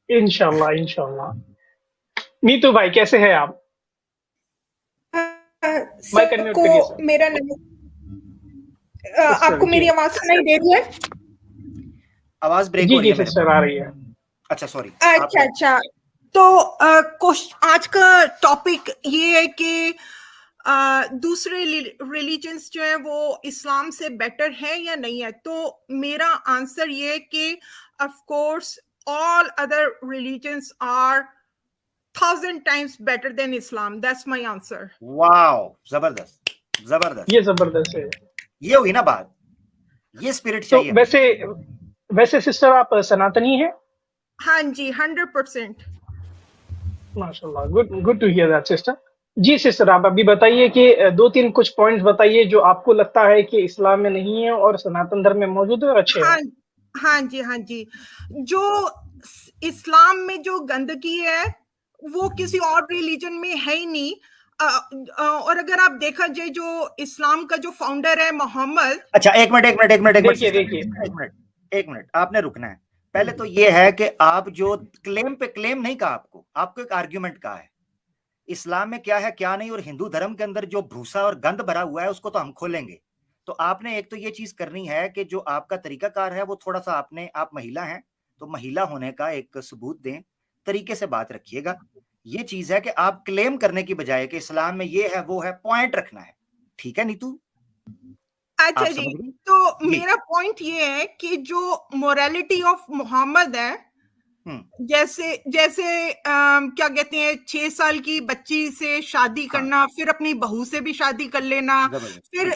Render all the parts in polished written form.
इंशाल्लाह, इंशाल्लाह। नीतू भाई कैसे हैं आप? माइक अनम्यूट सबको करिए सर। मेरा सिस्टर आपको जी। मेरी आवाज सुनाई दे रही है? आवाज ब्रेक हो जी, रही जी है मेरे सिस्टर आ रही है। अच्छा सॉरी। अच्छा अच्छा। तो आज का टॉपिक ये है कि दूसरे रिलीजन्स जो है वो इस्लाम से बेटर है या नहीं है। तो मेरा आंसर ये है कि of course all other religions are 1,000 times better than Islam. That's my answer. Wow, जबरदस्त जबरदस्त। ये जबरदस्त है। ये हुई ना बात, ये स्पिरिट तो चाहिए। वैसे सिस्टर आप सनातनी हैं? हाँ जी, 100%। माशाल्लाह, good good to hear that sister. जी सिस्टर, आप अभी बताइए कि दो तीन कुछ पॉइंट्स बताइए जो आपको लगता है कि इस्लाम में नहीं है और सनातन धर्म में मौजूद है और अच्छे हैं। हाँ हाँ जी, हाँ जी। जो इस्लाम में जो गंदगी है वो किसी और रिलीजन में है ही नहीं। और अगर आप देखा जाए जो इस्लाम का जो फाउंडर है मोहम्मद। अच्छा एक मिनट देखिए सिस्टर, देखिए एक मिनट आपने रुकना है। पहले तो ये है कि आप जो क्लेम पे क्लेम नहीं कहा, आपको एक आर्ग्यूमेंट कहा है इस्लाम में क्या है क्या नहीं, और हिंदू धर्म के अंदर जो भूसा और गंद भरा हुआ है उसको तो हम खोलेंगे। तो आपने एक तो ये चीज करनी है कि जो आपका तरीकाकार है वो थोड़ा सा आप महिला हैं तो महिला होने का एक सबूत दें, तरीके से बात रखिएगा। ये चीज है कि आप क्लेम करने की बजाय कि इस्लाम में ये है वो है, पॉइंट रखना है। ठीक है नीतू? अच्छा आप जी, समझ गई? तो जी। मेरा पॉइंट ये है कि जो मोरालिटी ऑफ मोहम्मद है, जैसे जैसे क्या कहते हैं 6 साल की बच्ची से शादी करना, फिर अपनी बहू से भी शादी कर लेना, फिर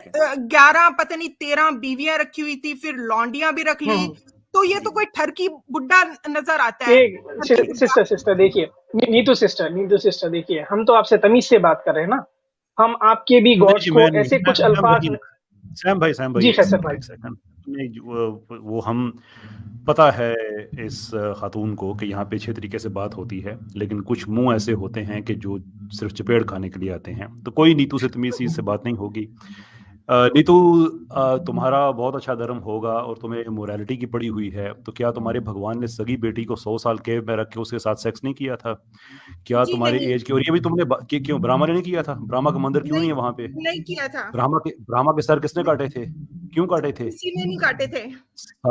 11 पता नहीं 13 बीवियां रखी हुई थी, फिर लौंडियां भी रख ली। तो ये तो कोई ठरकी बुड्ढा नजर आता है। एक सिस्टर देखिए, नीतू सिस्टर देखिए, हम तो आपसे तमीज से बात कर रहे हैं ना। हम आपके भी गॉड्स को ऐसे कुछ अल्फाज में। सैम भाई जी फैसल भाई, एक सेकंड। वो हम पता है इस खातून को कि यहाँ पे अच्छे तरीके से बात होती है, लेकिन कुछ मुंह ऐसे होते हैं कि जो सिर्फ चपेड़ खाने के लिए आते हैं। तो कोई नीतू से तमीज़ से बात नहीं होगी। नीतू, तुम्हारा बहुत अच्छा धर्म होगा और तुम्हें मोरालिटी की पड़ी हुई है, तो क्या तुम्हारे भगवान ने सगी बेटी को 100 साल केव में रख के उसके साथ सेक्स नहीं किया था? क्या तुम्हारे एज की? और ये भी तुमने क्यों ब्राह्मण ने नहीं किया था? ब्राह्मण का मंदिर क्यों नहीं है वहां पे? नहीं किया था। ब्राह्मण के सर किसने काटे थे? क्यों काटे थे? किसी ने नहीं काटे थे।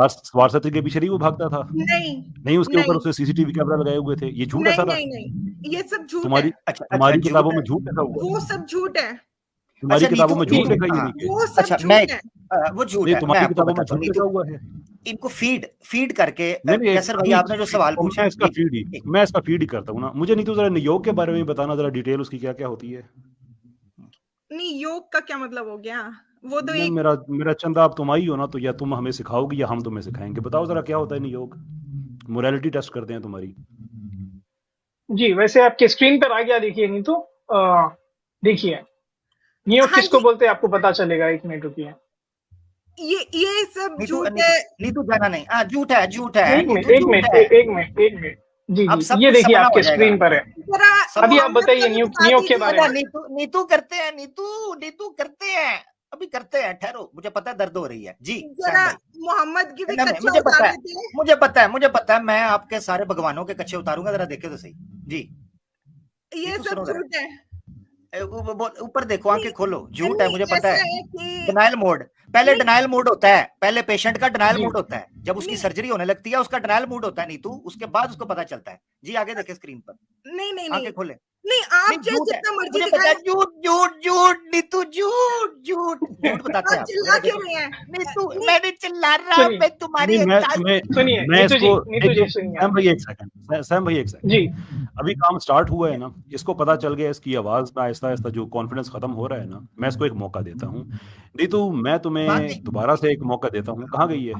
स्वारसत्री के पीछे नहीं वो भागता था? नहीं उसके ऊपर उसने सीसीटीवी कैमरा लगाए हुए थे। ये झूठ है सारा? नहीं, ये सब झूठ तुम्हारी है। तुम्हारी किताबों में झूठ लिखा हुआ है? वो सब झूठ है। तुम्हारी किताबों में झूठ लिखा ही नहीं है। वो सब झूठ है। वो झूठ है। तुम्हारी किताबों में झूठ लिखा हुआ है। इनको फीड करके कैसर भाई आपने जो सवाल पूछा, मैं इसका फीड ही करता हूँ ना। मुझे नहीं तो जरा योग के बारे में बताना, जरा डिटेल उसकी क्या क्या होती है। नहीं, योग का क्या मतलब हो गया? वो तो एक मेरा चंदा आप तुम आई हो ना, तो या तुम हमें सिखाओगी या हम तुम्हें सिखाएंगे। बताओ जरा क्या होता है नियोग। मोरालिटी टेस्ट करते हैं तुम्हारी। जी वैसे आपके स्क्रीन पर आ गया, देखिए नहीं तो देखिए नियोग किसको बोलते हैं आपको पता चलेगा। 1 मिनट रुकिए। ये सब झूठ है। नीतू जाना नहीं, झूठ है एक मिनट जी जी, ये देखिए आपके स्क्रीन पर है। अभी आप बताइए नियोग के बारे में। नीतू करते हैं, नीतू करते हैं, अभी करते हैं, ठहरो, मुझे पता है दर्द हो रही है जी। मोहम्मद की भी मुझे पता है मैं आपके सारे भगवानों के कच्चे उतारूंगा, जरा देखे तो सही जी। ये सब झूठ है। ऊपर देखो, आंखें खोलो, झूठ है मुझे पता है। डिनायल मोड, पहले डिनायल मोड होता है, पहले पेशेंट का डिनायल मोड होता है, जब उसकी सर्जरी होने लगती है उसका डिनायल मोड होता है नीतू, उसके बाद उसको पता चलता है जी। आगे देखे स्क्रीन पर। नहीं आंखें खोले। नहीं, आप जितना मर्जी दिखाएं। झूठ नीतू, झूठ बताते हैं आप। चिल्ला क्यों रहे हैं? नीतू मैंने चिल्ला रहा, मैं तुम्हारी सुनिए सैम भाई एक सेकंड जी। अभी काम स्टार्ट हुआ है ना, इसको पता चल गया, इसकी आवाज में आहिस्ता आहिस्ता जो कॉन्फिडेंस खत्म हो रहा है ना, मैं इसको एक मौका देता हूँ। नीतू मैं तुम्हें दोबारा से एक मौका देता हूँ। कहाँ गई है?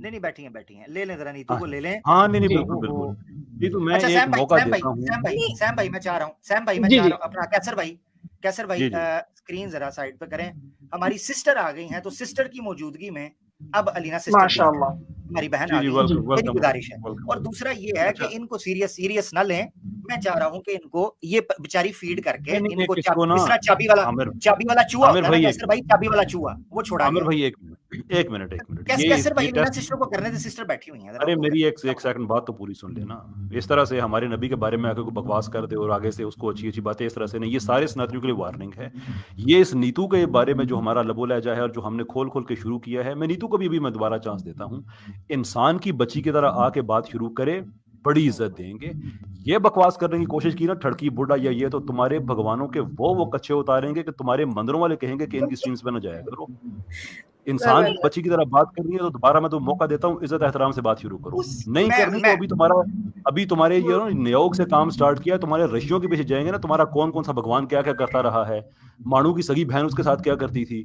नहीं बैठी हैं, ले लें जरा नीतू को, ले लें। हाँ नहीं बिल्कुल। नीतू मैं एक मौका देता हूँ। सैम भाई मैं चाह रहा हूँ अपना कैसर भाई स्क्रीन जरा साइड पे करें। हमारी सिस्टर आ गई हैं, तो सिस्टर की मौजूदगी में अब अलीना सिस्टर हमारी बहन आ गई, मेरी गुजारिश है। और दूसरा ये है कि इनको सीरियस ना लें। मैं चाह रहा हूँ कि इनको ये बेचारी फीड करके इनको चाबी वाला चूहा, कैसर भाई चाबी वाला चूहा वो छोड़ा। आमिर भाई एक मिनट कैसर भाई, लीना सिस्टर को करने दे, सिस्टर बैठी हुई हैं। अरे मेरी एक सेकंड बात तो पूरी सुन लेना। इस तरह से हमारे नबी के बारे में आके कोई बकवास कर दे और आगे से उसको अच्छी अच्छी बातें इस तरह से नहीं, ये सारे सनातनियों के लिए वार्निंग है। ये इस नीतू के बारे में जो हमारा लबो लहजा है और जो हमने खोल खोल के शुरू किया है, मैं नीतू को भी मैं दोबारा चांस देता हूँ, इंसान की बच्ची की तरह आके बात शुरू करे, बड़ी इज्जत देंगे। ये बकवास करने की कोशिश की ना ठड़की बुढ़ा या ये, तो तुम्हारे भगवानों के वो कच्चे उतारेंगे कि तुम्हारे मंदिरों वाले कहेंगे कि इनकी स्ट्रीम्स पे ना जाया करो। इंसान की बच्ची की तरह बात करनी है तो दोबारा मैं तुम्हें मौका देता हूँ, इज्जत एहतराम से बात शुरू करो। नहीं करनी तो अभी तुम्हारे ये नियोग से काम स्टार्ट किया, तुम्हारे ऋषियों के पीछे जाएंगे ना, तुम्हारा कौन कौन सा भगवान क्या क्या करता रहा है, मानू की सगी बहन उसके साथ क्या करती थी,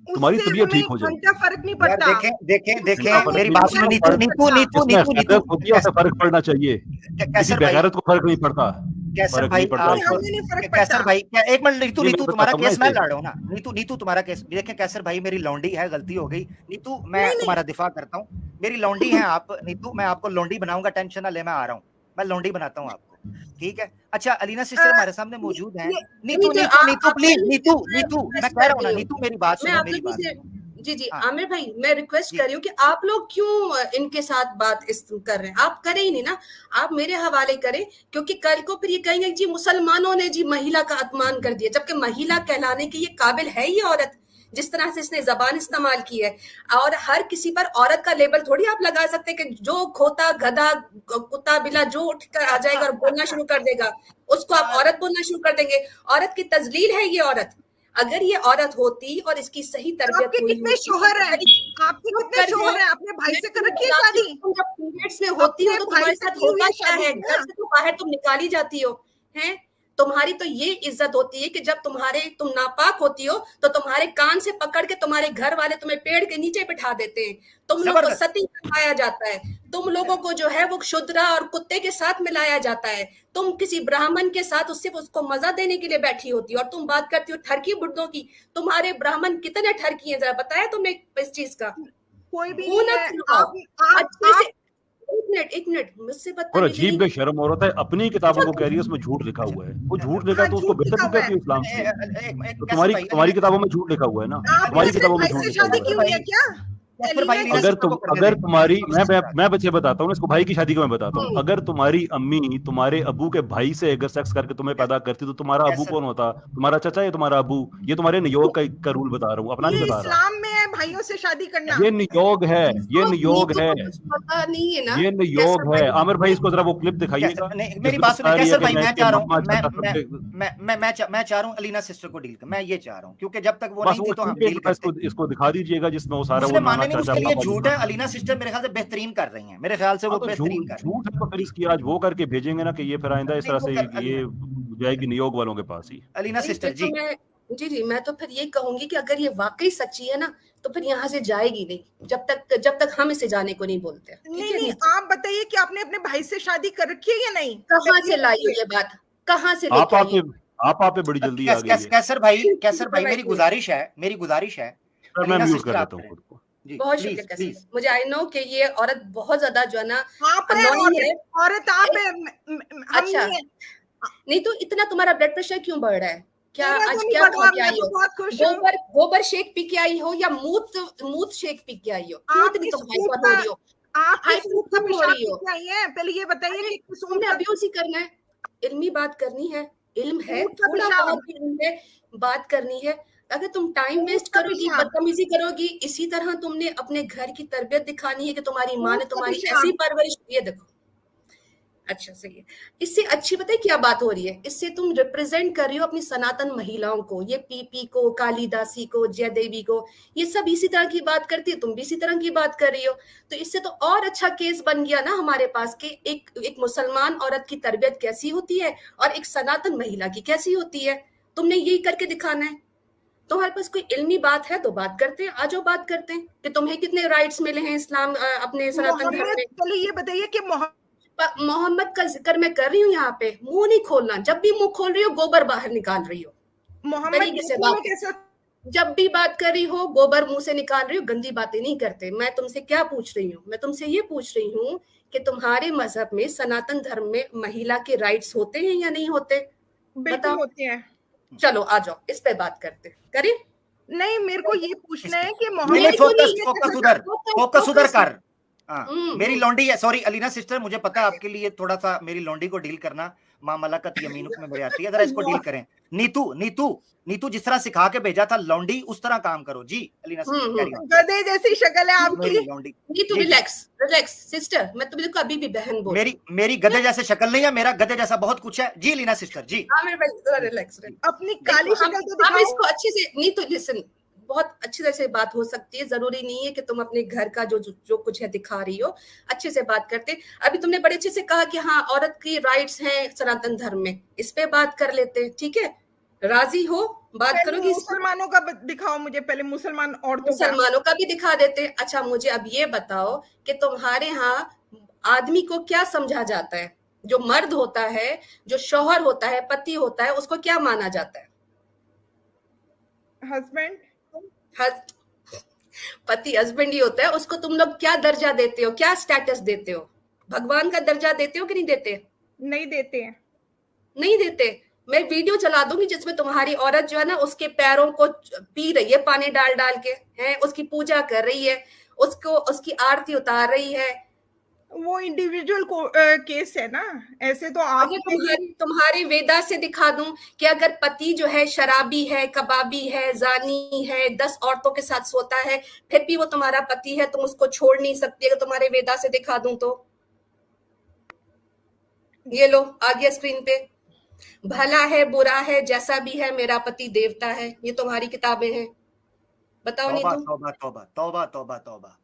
तुम्हारी तबीयत ठीक हो जाएगी। फर्क नहीं पड़ता। देखें मेरी बात सुनो, नीतू फर्क पड़ना चाहिए, किसी बेगैरत को फर्क नहीं पड़ता। कैसर भाई, कैसर भाई, एक मिनट, नीतू तुम्हारा केस मैं लड़ रहा हूँ ना, नीतू तुम्हारा केस देखें। कैसर भाई मेरी लौंडी है, गलती हो गई। नीतू मैं तुम्हारा दिफा करता हूँ, मेरी लौंडी है आप। नीतू मैं आपको लौंडी बनाऊंगा, टेंशन ना ले, मैं आ रहा हूँ, मैं लौंडी बनाता हूँ आपको, ठीक है? अच्छा, अलीना सिस्टर हमारे सामने मौजूद है। नीतू प्लीज, नीतू मैं कह रहा हूँ ना, नीतू मेरी बात सुनो, मेरी बात। जी आमिर भाई, मैं रिक्वेस्ट कर रही हूँ कि आप लोग क्यों इनके साथ बात कर रहे हैं? आप करें ही नहीं ना, आप मेरे हवाले करें, क्योंकि कल को फिर ये कहेंगे जी मुसलमानों ने जी महिला का अपमान कर दिया, जबकि महिला कहलाने की ये काबिल है ही औरत, जिस तरह से इसने जबान इस्तेमाल की है। और हर किसी पर औरत का लेबल थोड़ी आप लगा सकते हैं कि जो खोता गधा कुत्ता बिला जो उठ कर आ जाएगा और बोलना शुरू कर देगा उसको आप औरत बोलना शुरू कर देंगे। औरत की तजलील है ये औरत। अगर ये औरत होती और इसकी सही तरबियत हुई, कितने शोहर हैं, आपके कितने शोहर हैं, अपने भाई से कर रखी है शादी? तुम जब पीरियड्स में होती हो तो तुम्हारे साथ होता क्या है? घर से तो बाहर तुम निकाली जाती हो, हैं? तुम्हारी तो ये इज्जत होती है कि जब तुम नापाक होती हो तो तुम्हारे कान से पकड़ के तुम्हारे घर वाले तुम्हें पेड़ के नीचे बिठा देते हैं, तुम लोगों को सती बनाया जाता है, तुम लोगों को जो है वो शूद्रा और कुत्ते के साथ मिलाया जाता है, तुम किसी ब्राह्मण के साथ उसको मजा देने के लिए बैठी होती हो और तुम बात करती हो ठरकी बुड्ढों की। तुम्हारे ब्राह्मण कितने ठरकी हैं, जरा बताया तुमने इस चीज का? कोई भी एक मिनट मुझसे और अजीब बेशर्म औरत है, अपनी किताबों को कह रही है उसमें झूठ लिखा हुआ है। वो झूठ लिखा तो उसको बेहतर कहती है इस्लाम से। तो तुम्हारी किताबों में झूठ लिखा हुआ है ना, तुम्हारी किताबों में झूठ लिखा हुआ है। अगर तुम्हारी मैं बच्चे बताता हूँ इसको, भाई की शादी को मैं बताता हूँ, अगर तुम्हारी अम्मी तुम्हारे अबू के भाई से अगर सेक्स करके तुम्हें पैदा करती तो तुम्हारा अबू कौन होता? तुम्हारा चाचा या तुम्हारा अबू? ये तुम्हारे नियोग का रूल बता रहा हूँ, अपना नहीं बता रहा। इस्लाम में है भाइयों से शादी करना, ये नियोग है, ये नियोग है, पता नहीं है ना, ये नियोग है। आमिर भाई इसको जरा वो क्लिप दिखाइएगा। मेरी बात सुनिए कैसर भाई, मैं चाह रहा हूँ मैं चाह रहा हूँ अलीना सिस्टर को डील कर, मैं ये चाह रहा हूँ, क्योंकि जब तक वो नहीं थी तो हम डील करते। इसको दिखा दीजिएगा जिसमें वो सारा उसके लिए झूठ है। अलीना सिस्टर मेरे ख्याल से बेहतरीन कर रही हैं, मेरे ख्याल से वो बेहतरीन कर रही हैं। झूठ है तो फिर इसकी आज वो करके भेजेंगे ना कि ये फिर आइंदा इस तरह से ये जाएगी नियोग वालों के पास ही। अलीना सिस्टर जी जी मैं तो फिर ये कहूंगी कि अगर ये वाकई सच्ची है ना तो फिर यहाँ से जाएगी नहीं जब तक हम इसे जाने को नहीं बोलते। नहीं, आप बताइए कि आपने अपने भाई से शादी कर रखी है या नहीं? कहाँ से लाई हो ये बात, कहाँ से लेके आई? आप बड़ी जल्दी आ गई। कैसर भाई मेरी गुजारिश है मैं म्यूट कर देता हूँ खुद को। बहुत शुक्रिया। मुझे आई नो कि ये औरत बहुत ज्यादा जो है ना औरत आप अच्छा नहीं तो इतना तुम्हारा ब्लड प्रेशर क्यों बढ़ रहा है? क्या आज क्या खा के आई हो? गोबर शेक पी के आई हो या मूत शेक पी के आई हो? क्यों इतनी तुम हाइपर हो रही हो? आप हाइपर हो रही हो? पहले ये बताइए कि तुमने अब्यूज ही करना है, इल्मी बात करनी है, इल्म है, थोड़ा बहुत इल्म है, बात करनी है। अगर तुम टाइम वेस्ट करोगी, बदतमीजी करोगी, इसी तरह तुमने अपने घर की तरबियत दिखानी है कि तुम्हारी माँ ने तुम्हारी ऐसी परवरिश। ये देखो, अच्छा सही है। इससे अच्छी पता है क्या बात हो रही है? इससे तुम रिप्रेजेंट कर रही हो अपनी सनातन महिलाओं को, ये पीपी को, कालिदासी को, जयदेवी को, ये सब इसी तरह की बात करती है, तुम भी इसी तरह की बात कर रही हो। तो इससे तो और अच्छा केस बन गया ना हमारे पास कि एक मुसलमान औरत की तरबियत कैसी होती है और एक सनातन महिला की कैसी होती है। तुमने यही करके दिखाना है। तुम्हारे पास कोई इल्मी बात है तो बात करते हैं, आ जाओ बात करते हैं कि तुम्हें कितने राइट्स मिले हैं इस्लाम अपने सनातन धर्म में। चलिए ये बताइए कि मोहम्मद का जिक्र मैं कर रही हूँ यहाँ पे, मुंह नहीं खोलना। जब भी मुंह खोल रही हो गोबर बाहर निकाल रही हो, मोहम्मद से बात जब भी बात कर रही हो गोबर मुंह से निकाल रही हो, गंदी बातें नहीं करते। मैं तुमसे क्या पूछ रही हूँ? मैं तुमसे ये पूछ रही हूँ कि तुम्हारे मजहब में, सनातन धर्म में महिला के राइट्स होते हैं या नहीं होते? बिल्कुल होते हैं। चलो आ जाओ, इस पे बात करते करें। नहीं, मेरे को ये पूछना है कि मोहम्मद फोकस उधर कर। मेरी लौंडी है, सॉरी अलीना सिस्टर, मुझे पता है आपके लिए थोड़ा सा मेरी लौंडी को डील करना माँ मलकत यमीनुक में मेरे आती है, जरा इसको डील करें। नीतू जिस तरह सिखा के भेजा था लौंडी, उस तरह काम करो जी। अलीना सिस्टर गधे जैसी शक्ल है आपकी। नीतू रिलैक्स सिस्टर, मैं तुम्हें देखो अभी भी बहन बोल। मेरी गधे जैसे शक्ल नहीं है, मेरा गधे जैसा बहुत कुछ है जी। अलीना सिस्टर जी, रिलैक्स, अपनी काली शक्ल तो दिखाओ। हम इसको अच्छे से, नीतू लिसन, बहुत अच्छी तरह से बात हो सकती है, जरूरी नहीं है कि तुम अपने घर का जो कुछ है दिखा रही हो, अच्छे से बात करते। अभी तुमने बड़े अच्छे से कहा कि हाँ औरत की राइट्स हैं सनातन धर्म में, इस पे बात कर लेते, ठीक है? राजी हो, बात करोगी? मुसलमानों का दिखाओ मुझे पहले, मुसलमानों का भी दिखा देते। अच्छा मुझे अब ये बताओ कि तुम्हारे यहाँ आदमी को क्या समझा जाता है? जो मर्द होता है, जो शौहर होता है, पति होता है, उसको क्या माना जाता है? हस्बैंड। पति हस्बैंड ही होता है, उसको तुम लोग क्या दर्जा देते हो, क्या स्टेटस देते हो? भगवान का दर्जा देते हो कि नहीं देते? नहीं देते हैं। नहीं देते। मैं वीडियो चला दूंगी जिसमें तुम्हारी औरत जो है ना उसके पैरों को पी रही है पानी डाल डाल के, है उसकी पूजा कर रही है, उसको उसकी आरती उतार रही है। वो इंडिविजुअल केस है ना, ऐसे तो आप तुम्हारी वेदा से दिखा दूं कि अगर पति जो है शराबी है, कबाबी है, जानी है, 10 औरतों के साथ सोता है, फिर भी वो तुम्हारा पति है, तुम उसको छोड़ नहीं सकती। अगर तुम्हारे वेदा से दिखा दूं तो ये लो आ गया स्क्रीन पे, भला है बुरा है जैसा भी है मेरा पति देवता है, ये तुम्हारी किताबें हैं। बताओ नीतू। तौबा तौबा तौबा तौबा तौबा।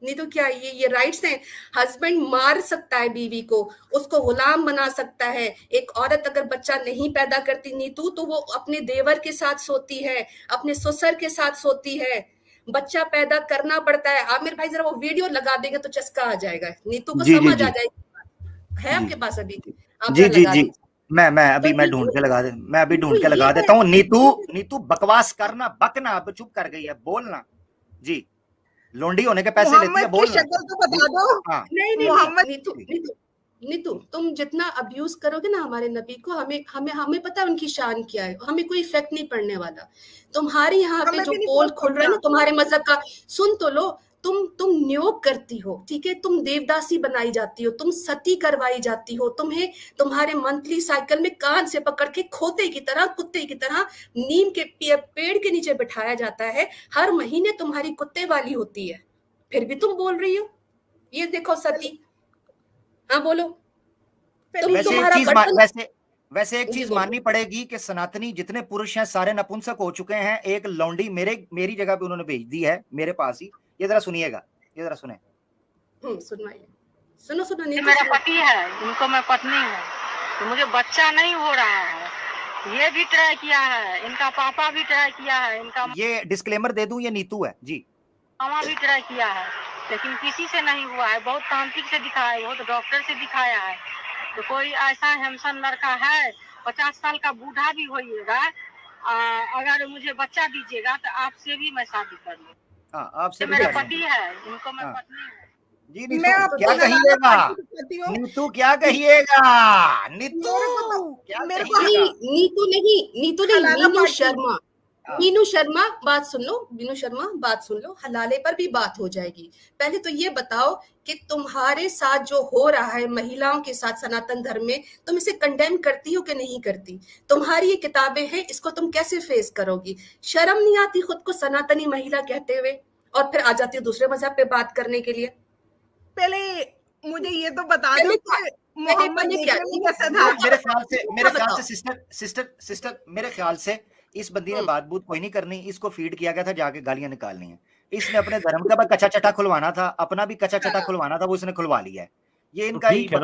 नहीं तो क्या ये राइट्स हैं? हस्बैंड मार सकता है बीवी को, उसको गुलाम बना सकता है। एक औरत अगर बच्चा नहीं पैदा करती नीतू तो वो अपने देवर के साथ सोती है, अपने ससुर के साथ सोती है, बच्चा पैदा करना पड़ता है। आमिर भाई जरा वो वीडियो लगा देंगे तो चस्का आ जाएगा, नीतू को समझ आ जाएगी। है आपके पास अभी? जी मैं अभी मैं ढूंढ के लगा देता हूँ। नीतू बकवास करना, बकना, अब चुप कर गई है, बोलना जी। लोंडी होने के पैसे लेती है, बोल शक्ल तो बता दो। हाँ। नहीं नीतू तुम जितना अब्यूज करोगे ना हमारे नबी को, हमें पता है उनकी शान क्या है, हमें कोई इफेक्ट नहीं पड़ने वाला। तुम्हारे यहाँ पे जो पोल खुल रहा है ना तुम्हारे मजहब का, सुन तो लो, तुम नियोग करती हो, ठीक है? तुम देवदासी बनाई जाती हो, तुम सती करवाई जाती हो, तुम्हें तुम्हारे मंथली साइकिल में कान से पकड़ के खोते की तरह, कुत्ते की तरह नीम के पेड़ के नीचे बिठाया जाता है। हर महीने तुम्हारी कुत्ते वाली होती है, फिर भी तुम बोल रही हो ये देखो सती। हाँ बोलो। वैसे एक चीज माननी पड़ेगी कि सनातनी जितने पुरुष हैं सारे नपुंसक हो चुके हैं। एक लौंडी मेरी जगह पे उन्होंने भेज दी है मेरे पास ही, ये जरा सुनिएगा, ये जरा सुने। सुनवाइए, सुनो नहीं मेरा पति है, इनको मैं पत्नी हूँ, तो मुझे बच्चा नहीं हो रहा है। ये भी ट्राई किया है, इनका पापा भी ट्राई किया है, इनका ये डिस्क्लेमर दे दूं, ये नीतू है जी, मामा भी ट्राई किया है, लेकिन किसी से नहीं हुआ है। बहुत तांत्रिक से दिखाया है, बहुत डॉक्टर से दिखाया है, तो कोई ऐसा हैंडसम लड़का है, 50 साल का बूढ़ा भी होइएगा, अगर मुझे बच्चा दीजिएगा तो आपसे भी मैं शादी कर लूँ। आपसे मेरा पति है, इनको मैं पत्नी हूँ जी। नीतू क्या कहिएगा? नीतू क्या कहिएगा? नीतू नहीं, मीनू शर्मा बात सुन लो, हलाले पर भी बात हो जाएगी। पहले तो ये बताओ कि तुम्हारे साथ जो हो रहा है महिलाओं के साथ सनातन धर्म में, तुम इसे कंडेम करती हो कि नहीं करती? तुम्हारी ये किताबें हैं, इसको तुम कैसे फेस करोगी? शर्म नहीं आती खुद को सनातनी महिला कहते हुए, और फिर आ जाती हो दूसरे मजहब पे बात करने के लिए? पहले मुझे ये तो बता दो मोहम्मद ने क्या मेरे ख्याल से सिस्टर मेरे ख्याल से इस बंदी ने बात बूत कोई नहीं करनी, इसको फीड किया गया था जाके गालियां निकालनी है। इसने अपने धर्म का कच्चा चटा खुलवाना था, अपना भी कच्चा चटा खुलवाना था, वो इसने खुलवा लिया है। ये इनका इनका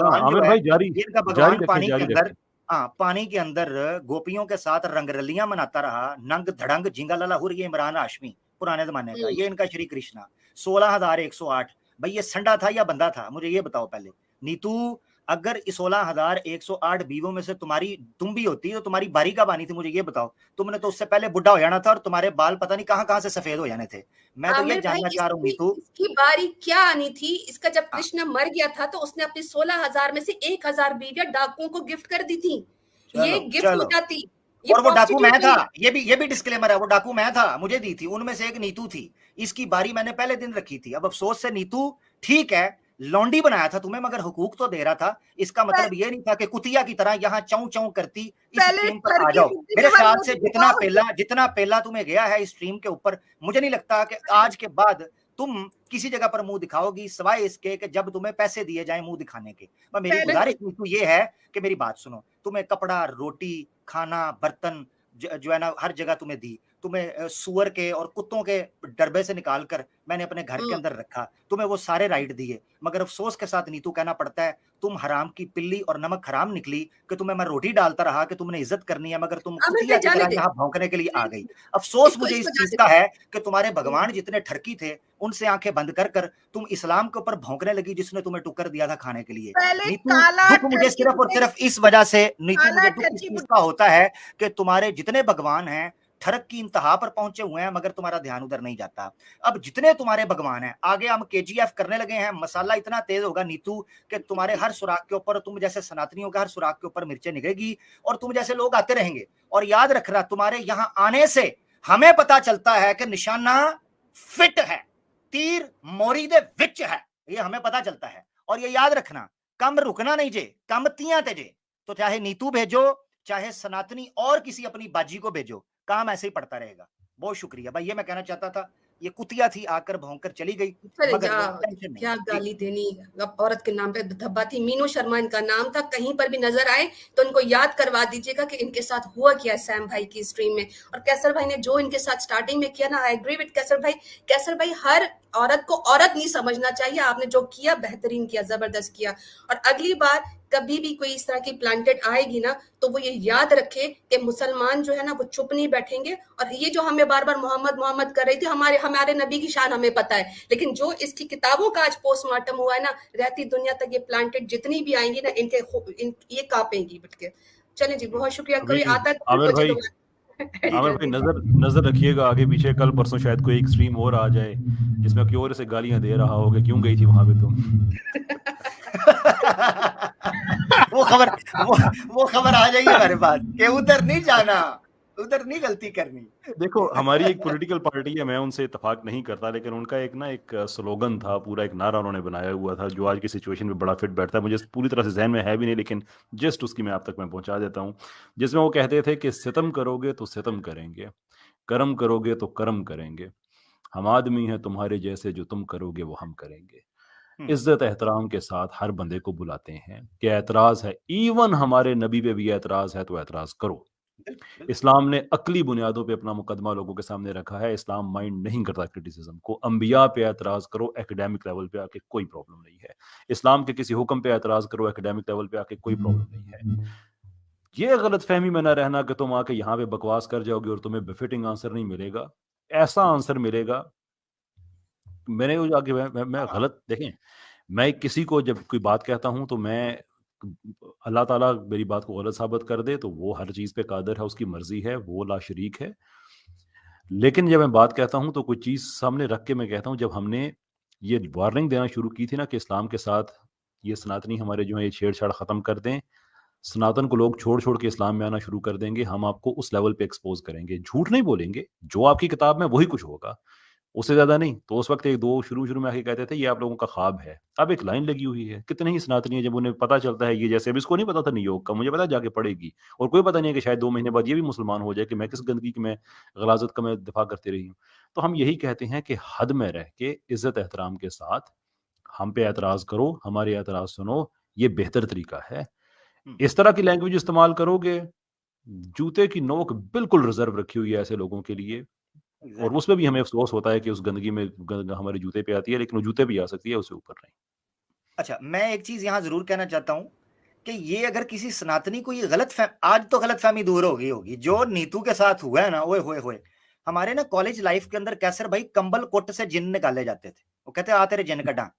भगवान पानी के अंदर, पानी के अंदर गोपियों के साथ रंगरलियां मनाता रहा, नंग धड़ंग जिंगा लाला हुर, ये इमरान हाशमी पुराने जमाने का, ये इनका श्री कृष्णा 16,108। भाई ये संडा था या बंदा था? मुझे ये बताओ पहले। नीतू अगर 16,108 बीवों में से तुम भी होती तो तुम्हारी बारी का बानी थी? मुझे ये बताओ। तुमने तो उससे पहले बुढ़ा हो जाना था और तुम्हारे बाल पता नहीं कहां से सफेद हो जाने थे। मैं तो ये जानना चाह रहा हूँ नीतू, इसकी बारी क्या आनी थी? इसका जब कृष्ण मर गया था तो उसने अपनी 16,000 में से 1,000 बीवियां डाकुओं को गिफ्ट कर दी थी। ये गिफ्ट हो जाती। और वो डाकू मैं था, ये भी डिस्क्लेमर है, वो डाकू मैं था, मुझे दी थी, उनमें से एक नीतू थी, इसकी बारी मैंने पहले दिन रखी थी। अब अफसोस से नीतू ठीक है लौंडी बनाया था तुम्हें, मगर हुकूक तो दे रहा था। इसका मतलब ये नहीं था कि कुतिया की तरह यहाँ चाऊ चाऊ करती इस स्ट्रीम पर आ जाओ। मेरे ख्याल से जितना पहला तुम्हें गया है इस स्ट्रीम के ऊपर, मुझे नहीं लगता कि आज के बाद तुम किसी जगह पर मुंह दिखाओगी सिवाय इसके कि जब तुम्हें पैसे दिए जाए मुंह दिखाने के। मेरी गुजारिश नीतू ये है कि मेरी बात सुनो, तुम्हें कपड़ा, रोटी, खाना, बर्तन जो है ना हर जगह तुम्हें दी, तुम्हें सुअर के और कुत्तों के डरबे से निकालकर मैंने अपने घर के अंदर रखा, तुम्हें वो सारे राइट दिए। मगर अफसोस के साथ नीतू कहना पड़ता है तुम हराम की पिल्ली और नमक हराम निकली कि तुम्हें मैं रोटी डालता रहा कि तुमने इज्जत करनी है, मगर तुम कुतिया की तरह यहाँ भौंकने के लिए आ गई। अफसोस मुझे इस चीज का है कि तुम्हारे भगवान जितने ठरकी थे उनसे आंखें बंद कर कर तुम इस्लाम के ऊपर भौंकने लगी जिसने तुम्हें टुक्कर दिया था खाने के लिए। नीतू दुख मुझे सिर्फ और सिर्फ इस वजह से नीतू मुझे दुख इस चीज का होता है कि तुम्हारे जितने भगवान हैं ठरक की इंतहा पर पहुंचे हुए हैं, मगर तुम्हारा ध्यान उधर नहीं जाता। अब जितने तुम्हारे भगवान हैं, आगे हम KGF करने लगे हैं, मसाला इतना तेज होगा नीतू कि तुम्हारे हर सुराख के ऊपर, तुम जैसे सनातनियों के हर सुराख के ऊपर मिर्चें निकलेगी और तुम जैसे लोग आते रहेंगे। और याद रखना, तुम्हारे यहां आने से हमें पता चलता है कि निशाना फिट है, तीर मोरी दे विच है, ये हमें पता चलता है। और ये याद रखना, कम रुकना नहीं जे, कम तियां तेजे। तो चाहे नीतू भेजो, चाहे सनातनी और किसी अपनी बाजी को भेजो, काम ऐसे ही पड़ता रहेगा। बहुत शुक्रिया भाई, ये मैं कहना चाहता था। ये कुतिया थी, आकर भौंकर चली गई, मगर क्या गाली देनी औरत के नाम पे धब्बा थी। मीनू शर्मा इनका नाम था, कहीं पर भी नजर आए तो इनको याद करवा दीजिएगा कि इनके साथ हुआ क्या सैम भाई की स्ट्रीम में। और कैसर भाई ने जो इनके साथ स्टार्टिंग में किया ना, आई एग्री विद कैसर भाई। कैसर भाई, हर औरत को औरत नहीं समझना चाहिए। आपने जो किया बेहतरीन किया, जबरदस्त किया। और अगली बार कभी भी कोई इस तरह की प्लांटेड आएगी ना, तो वो ये याद रखे कि मुसलमान जो है ना वो चुप नहीं बैठेंगे। और ये जो हमें बार बार मोहम्मद कर रही थी, हमारे नबी की शान हमें पता है, लेकिन जो इसकी किताबों का आज पोस्टमार्टम हुआ है ना, रहती दुनिया तक ये प्लांटेड जितनी भी आएंगी ना, ये कांपेंगी बैठ के। चलें जी, बहुत शुक्रिया। कोई आता है आमिर भाई नजर रखिएगा आगे पीछे, कल परसों शायद कोई एक स्ट्रीम और आ जाए जिसमें कोई और से गालियां दे रहा होगा, क्यों गई थी वहां पे तुम। वो खबर आ जाएगी हमारे पास कि उधर नहीं जाना, उधर नहीं गलती करनी। देखो, हमारी एक पॉलिटिकल पार्टी है, मैं उनसे इत्तेफाक नहीं करता, लेकिन उनका एक स्लोगन था, पूरा एक नारा उन्होंने बनाया हुआ था जो आज की सिचुएशन में बड़ा फिट बैठता है। मुझे पूरी तरह से जहन में है भी नहीं, लेकिन जस्ट उसकी मैं आप तक पहुंचा देता हूं, जिसमें वो कहते थे कि सितम करोगे तो सितम करेंगे, करम करोगे तो करम करेंगे, हम आदमी हैं तुम्हारे जैसे, जो तुम करोगे वो हम करेंगे। इज्जत एहतराम के साथ हर बंदे को बुलाते हैं कि एतराज है, इवन हमारे नबी पे भी एतराज है तो एतराज करो। इस्लाम ने अकली बुनियादों पे अपना मुकदमा लोगों के सामने रखा है। इस्लाम माइंड नहीं करता क्रिटिसिज्म को। अंबिया पे एतराज करो, एकेडमिक लेवल पे आके कोई प्रॉब्लम नहीं है। इस्लाम के किसी हुक्म पे एतराज करो, एकेडमिक लेवल पे आके कोई प्रॉब्लम नहीं है। ये गलत फहमी में ना रहना कि तुम आके यहाँ पे बकवास कर जाओगे और तुम्हें बेफिटिंग आंसर नहीं मिलेगा। ऐसा आंसर मिलेगा, मैंने आगे मैं गलत, देखें, मैं किसी को जब कोई बात कहता हूं तो मैं, अल्लाह ताला मेरी बात को गलत साबित कर दे तो वो हर चीज पे कादिर है, उसकी मर्जी है, वो ला शरीक है। लेकिन जब मैं बात कहता हूं तो कोई चीज सामने रख के मैं कहता हूं, जब हमने ये वार्निंग देना शुरू की थी ना कि इस्लाम के साथ ये सनातनी हमारे जो है ये छेड़छाड़ खत्म कर दें, सनातन को लोग छोड़ छोड़ के इस्लाम में आना शुरू कर देंगे, हम आपको उस लेवल पे एक्सपोज करेंगे। झूठ नहीं बोलेंगे, जो आपकी किताब में वही कुछ होगा, उससे ज्यादा नहीं। तो उस वक्त एक दो शुरू में आके कहते थे ये आप लोगों का ख्वाब है। अब एक लाइन लगी हुई है, कितने ही सनातनी है जब उन्हें पता चलता है, ये जैसे अब इसको नहीं पता था नियोग का, मुझे पता जाके पड़ेगी, और कोई पता नहीं है कि शायद 2 महीने बाद ये भी मुसलमान हो जाए कि मैं किस गंदगी की मैं गलाजत का मैं दिफा करती रही हूँ। तो हम यही कहते हैं कि हद में रह के इज्जत एहतराम के साथ हम पे एतराज करो, हमारे एतराज सुनो, ये बेहतर तरीका है। इस तरह की लैंग्वेज इस्तेमाल करोगे, जूते की नोक बिल्कुल रिजर्व रखी हुई है ऐसे लोगों के लिए। और उसमें भी हमें अफसोस होता है कि उस गंदगी में हमारे जूते पे आती है, लेकिन वो जूते भी आ सकती है, उससे ऊपर नहीं। अच्छा, मैं एक चीज यहाँ जरूर कहना चाहता हूँ कि ये अगर किसी सनातनी को ये आज तो गलतफहमी दूर हो गई होगी, जो नीतू के साथ हुआ है ना, ओए होए होए। हमारे ना कॉलेज लाइफ के अंदर कैसर भाई कंबल कोट से जिन निकाले जाते थे, वो कहते आ तेरे जिन कटा,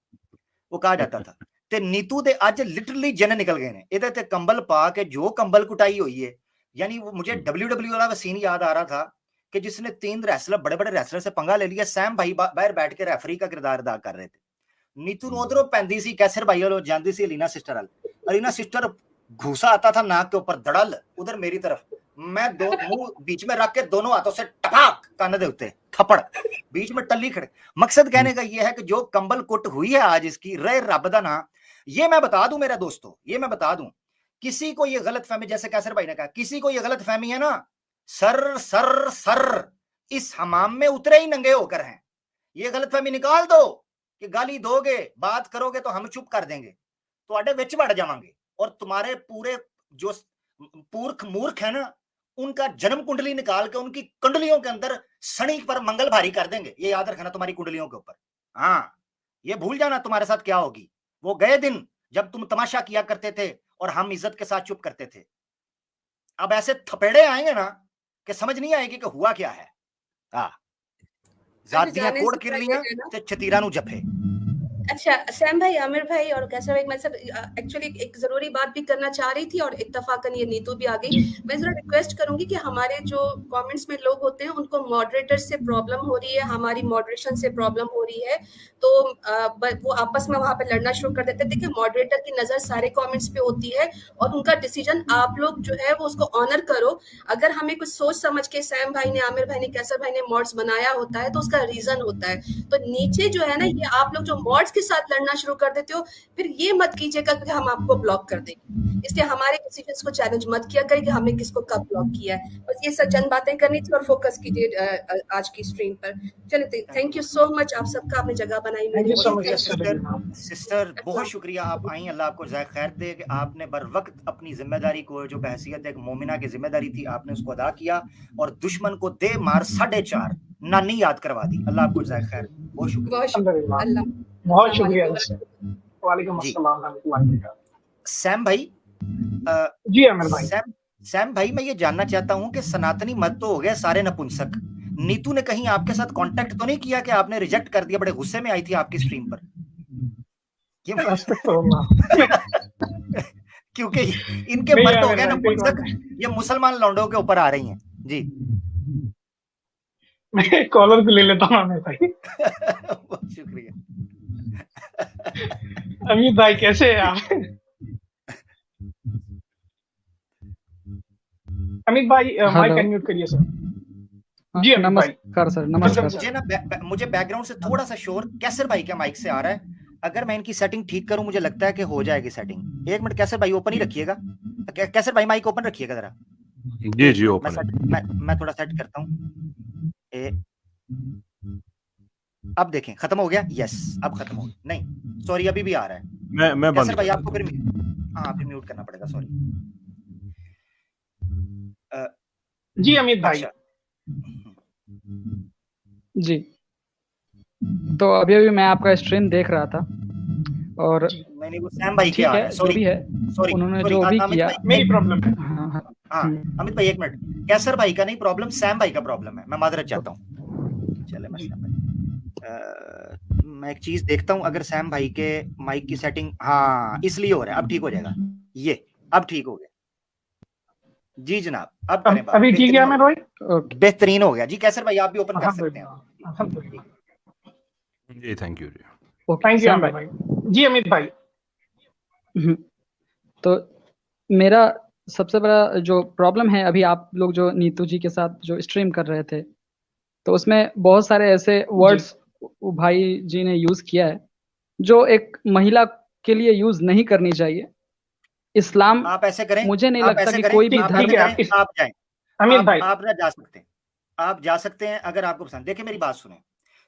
वो कहा जाता था। ते नीतू दे आज लिटरली जिन निकल गए ने इधर ते कंबल पा के, जो कंबल कुटाई हुई है। यानी वो मुझे WWE वाला सीन याद आ रहा था कि जिसने 3 रेसलर, बड़े बड़े रेसलर से पंगा ले लिया। सैम भाई बाहर बैठ के रेफरी का किरदार अदा कर रहे थे। नीतू ਨੂੰ ਉਧਰੋਂ ਪੈਂਦੀ ਸੀ, कैसर भाई वालों ਜਾਂਦੀ ਸੀ अलीना सिस्टर वाल। अलीना सिस्टर घूसा आता था नाक के ऊपर धड़ल, उधर मेरी तरफ मैं दो मुंह बीच में रख के दोनों हाथों से टपाक कान दे उत्ते थप्पड़ बीच में टल्ली खड़े। मकसद कहने का ये है कि जो कंबल कुट हुई है आज इसकी रे रब दा ना, ये मैं बता दूं मेरे दोस्तों, ये मैं बता दूं, किसी को ये गलत फहमी, जैसे कैसर भाई ने कहा, किसी को ये गलत फहमी है ना, सर सर सर इस हमाम में उतरे ही नंगे होकर हैं। ये गलत फहमी निकाल दो कि गाली दोगे, बात करोगे तो हम चुप कर देंगे, तो आडे विच बढ़ जावांगे और तुम्हारे पूरे जो पूर्ख मूर्ख है ना, उनका जन्म कुंडली निकाल के उनकी कुंडलियों के अंदर शनि पर मंगल भारी कर देंगे। ये याद रखना तुम्हारी कुंडलियों के ऊपर। हाँ, ये भूल जाना तुम्हारे साथ क्या होगी। वो गए दिन जब तुम तमाशा किया करते थे और हम इज्जत के साथ चुप करते थे। अब ऐसे थपेड़े आएंगे ना कि समझ नहीं आएगी कि हुआ क्या है। जातियां कोड किरलियां ते छतीरा नु जफे। अच्छा सैम भाई, आमिर भाई और कैसर भाई, मैं सब एक्चुअली एक जरूरी बात भी करना चाह रही थी और इत्तफाकन ये नीतू भी आ गई। मैं जरा रिक्वेस्ट करूंगी कि हमारे जो कमेंट्स में लोग होते हैं उनको मॉडरेटर से प्रॉब्लम हो रही है, हमारी मॉडरेशन से प्रॉब्लम हो रही है, तो वो आपस में वहां पे लड़ना शुरू कर देते हैं। देखिए मॉडरेटर की नजर सारे कमेंट्स पे होती है और उनका डिसीजन आप लोग जो है वो उसको ऑनर करो। अगर हमें कुछ सोच समझ के सैम भाई ने, आमिर भाई ने, कैसर भाई ने मॉड्स बनाया होता है तो उसका रीजन होता है। तो नीचे जो है ना, ये आप लोग जो मॉड्स के साथ लड़ना शुरू कर देते हो, फिर ये मत कीजिएगा कि हम आपको ब्लॉक कर देंगे। इसलिए हमारे डिसीजंस को चैलेंज मत किया करिए कि हमने किसको कब ब्लॉक किया है। बस ये सब चंद बातें करनी थी और फोकस कीजिए आज की स्ट्रीम पर। चलिए, थैंक यू सो मच आप सबका, आपने जगह बनाई। सिस्टर बहुत शुक्रिया, आप आई, अल्लाह आपको ज़ाय खैर दे कि आपने बर वक्त अपनी जिम्मेदारी को, जो बहैसियत एक मोमिना की जिम्मेदारी थी, आपने उसको अदा किया और दुश्मन को दे मार 4.5 नानी याद करवा दी। अल्लाह आपको ज़ाय खैर, बहुत शुक्रिया। अल्लाह बहुत शुक्रिया। वालेकुम अस्सलाम रहमतुल्लाहि व बरकातहू। सैम भाई, जी आमिर भाई। सैम भाई, मैं ये जानना चाहता हूँ कि सनातनी मत तो हो गए सारे नपुंसक, नीतू ने कहीं आपके साथ कांटेक्ट तो नहीं किया कि आपने रिजेक्ट कर दिया? बड़े गुस्से में आई थी आपकी स्ट्रीम पर। क्योंकि इनके मत हो गए नपुंसक, ये मुसलमान लौंडों के ऊपर आ रही हैं जी। मैं कॉलर को ले लेता हूँ आमिर भाई। बहुत शुक्रिया। अमित भाई कैसे हैं आप? अमित भाई माइक अनम्यूट करिए सर। जी नमस्कार सर। नमस्कार। मुझे बैकग्राउंड से थोड़ा सा शोर कैसर भाई के माइक से आ रहा है। अगर मैं इनकी सेटिंग ठीक करूं, मुझे लगता है कि हो जाएगी सेटिंग। एक मिनट कैसर भाई ओपन ही रखिएगा। कैसर भाई माइक ओपन रखिएगा जरा। जी जी ओपन। मैं थोड़ा सेट करता हूं। अब देखें खत्म हो गया। यस, अब खत्म हो गया। नहीं सॉरी, अभी भी आ रहा है। मैं कैसर भाई आपको फिर फिर म्यूट करना पड़ेगा, सॉरी। जी अमित भाई। जी, तो अभी मैं आपका स्ट्रीम देख रहा था और नहीं वो सैम भाई क्या है, सॉरी है, उन्होंने जो भी किया मेरी प्रॉब्लम है। हाँ अमित भाई एक मिनट, कैसर भाई का नहीं प्रॉब्लम, सैम भाई का प्रॉब्लम है। मैं माजरत चाहता हूँ। चले मैं एक चीज देखता हूँ, अगर सैम भाई के माइक की सेटिंग, हाँ इसलिए हो रहा है। अब ठीक हो जाएगा ये, अब ठीक हो गया जी जनाब। अब करें बात। अभी ठीक है भाई, बेहतरीन हो गया जी। कैसर भाई आप भी ओपन कर सकते हैं। जी थैंक यू जी। थैंक यू अमित भाई। जी अमित भाई, तो मेरा सबसे बड़ा जो प्रॉब्लम है, अभी आप लोग जो नीतू जी के साथ जो स्ट्रीम कर रहे थे, तो उसमें बहुत सारे ऐसे वर्ड्स भाई जी ने यूज किया है जो एक महिला के लिए यूज नहीं करनी चाहिए। इस्लाम, आप ऐसे करें, मुझे नहीं लगता कि कोई भी धर्म, आप जाएं, अमित भाई आप जा सकते हैं, आप जा सकते हैं अगर आपको पसंद। देखिए मेरी बात सुने,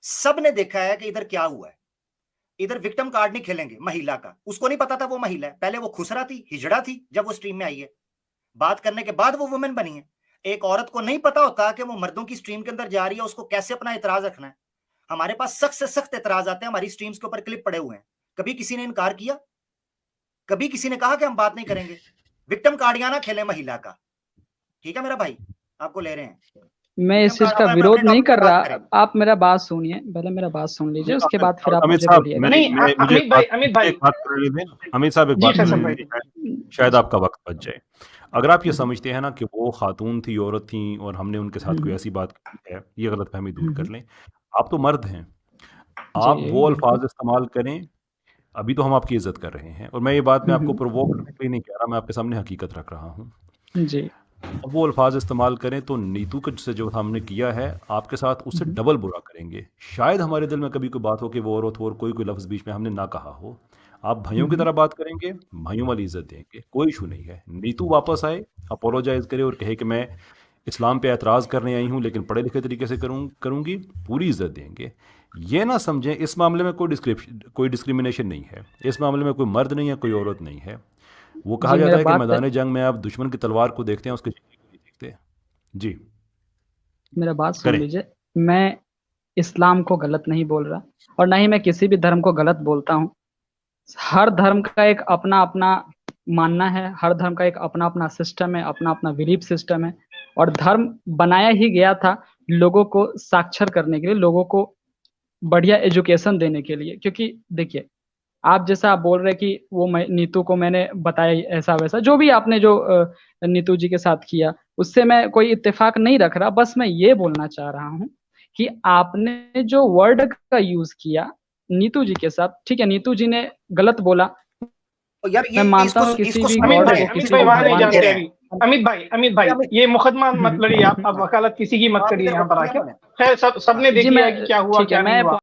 सब ने देखा है कि इधर क्या हुआ है। इधर विक्टिम कार्ड नहीं खेलेंगे महिला का, उसको नहीं पता था वो महिला है। पहले वो खुसरा थी, हिजड़ा थी, जब वो स्ट्रीम में आई है, बात करने के बाद वो वुमेन बनी है। एक औरत को नहीं पता होता कि वो मर्दों की स्ट्रीम के अंदर जा रही है, उसको कैसे अपना इतराज रखना है। हमारे पास सख्त से सख्त इतराज आते हैं, हमारी स्ट्रीम्स के ऊपर क्लिप पड़े हुए हैं। कभी किसी ने इनकार किया? कभी किसी ने कहा कि हम बात नहीं करेंगे? विक्टिम कार्ड ना खेले महिला का, ठीक है मेरा भाई, आपको ले रहे हैं। मैं इस चीज का विरोध नहीं कर रहा, आप मेरा बात सुनिए, पहले मेरा बात सुन लीजिए, उसके बाद फिर आप मुझे बोलिएगा। नहीं अमित भाई, अमित साहब एक बात, शायद आपका वक्त बच जाए। अगर आप ये समझते हैं ना कि वो खातून थी, औरत थी और हमने उनके साथ कोई ऐसी बात की है, ये गलतफहमी दूर कर लें। आप तो मर्द हैं, आप वो अल्फाज इस्तेमाल करें। अभी तो हम आपकी इज्जत कर रहे हैं और मैं ये बात में आपको प्रोवोक करने के लिए नहीं कह रहा, मैं आपके सामने हकीकत रख रहा हूँ जी। अब वो अल्फाज इस्तेमाल करें तो नीतू के से जो हमने किया है आपके साथ उससे डबल बुरा करेंगे। शायद हमारे दिल में कभी कोई बात हो कि वो औरत हो और कोई लफ्ज़ बीच में हमने ना कहा हो, आप भाइयों की तरह बात करेंगे, भाइयों वाली इज्जत देंगे, कोई इशू नहीं है। नीतू वापस आए, अपोलोजाइज करे और कहे कि मैं इस्लाम पे एतराज़ करने आई हूँ लेकिन पढ़े लिखे तरीके से करूँगी, पूरी इज्जत देंगे। ये ना समझें इस मामले में कोई डिस्क्रिमिनेशन नहीं है, इस मामले में कोई मर्द नहीं है, कोई औरत नहीं है। वो कहा जाता है कि मैदान जंग में आप दुश्मन की तलवार को देखते हैं, उसके चेहरे को नहीं देखते। जी मेरा बात सुन लीजिए, मैं इस्लाम को गलत नहीं बोल रहा और ना ही मैं किसी भी धर्म को गलत बोलता हूँ। हर धर्म का एक अपना अपना मानना है, हर धर्म का एक अपना अपना सिस्टम है, अपना अपना बिलीफ सिस्टम है। और धर्म बनाया ही गया था लोगों को साक्षर करने के लिए, लोगों को बढ़िया एजुकेशन देने के लिए। क्योंकि देखिए, आप जैसा आप बोल रहे कि वो नीतू को मैंने बताया ऐसा वैसा, जो भी आपने जो नीतू जी के साथ किया, उससे मैं कोई इत्तेफाक नहीं रख रहा। बस मैं ये बोलना चाह रहा हूँ कि आपने जो वर्ड का यूज किया नीतू जी के साथ, ठीक है, नीतू जी ने गलत बोला, यार मैं मानता हूँ किसी भी गॉड को, किसी भी भगवान को। अमित भाई ये मुकदमा मत लड़िए, आप वकालत किसी की मत करिए यहाँ पर आके। खैर सबने देख लिया कि क्या हुआ क्या नहीं हुआ।